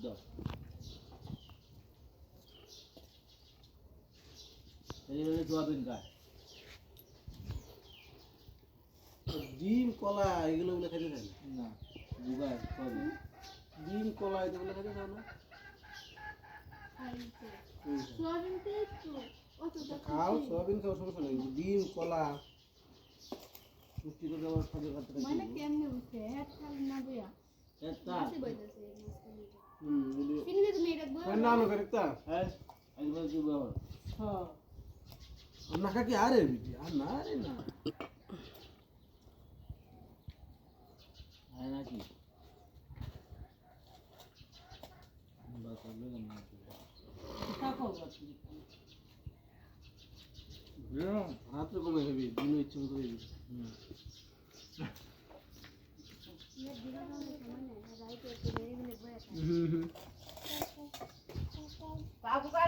দাও এই হলো সোয়াবিন গাছ ডিম কলা এগুলো বলে খেতে চাই না দুবার সোয়াবিন ডিম কলা এগুলো খেতে চাও না সোয়াবিন তো একটু অতটা খাও সোয়াবিন খাও সমস্যা নেই ডিম কলা পুষ্টি তো দেওয়ার খাদ্য খাতে মানে কেমনে উঠে হ্যাঁ খালি না বইয়া এটা আসে বইতাছে মাঝখানে ভিডিও চিনি তুমি এটা বই না না করেক্টা হ্যাঁ একবার কি বাবা হ্যাঁ আমরা কি আরে ভিডিও আর না রে না হ্যাঁ নাকি বাস হবে না রাত্রে কমে খাবি দিনে ইচ্ছে মতো খাবি ये दिना ना समझ नहीं राइट है तो मेरे लिए बड़ा হুম হুম बाबू का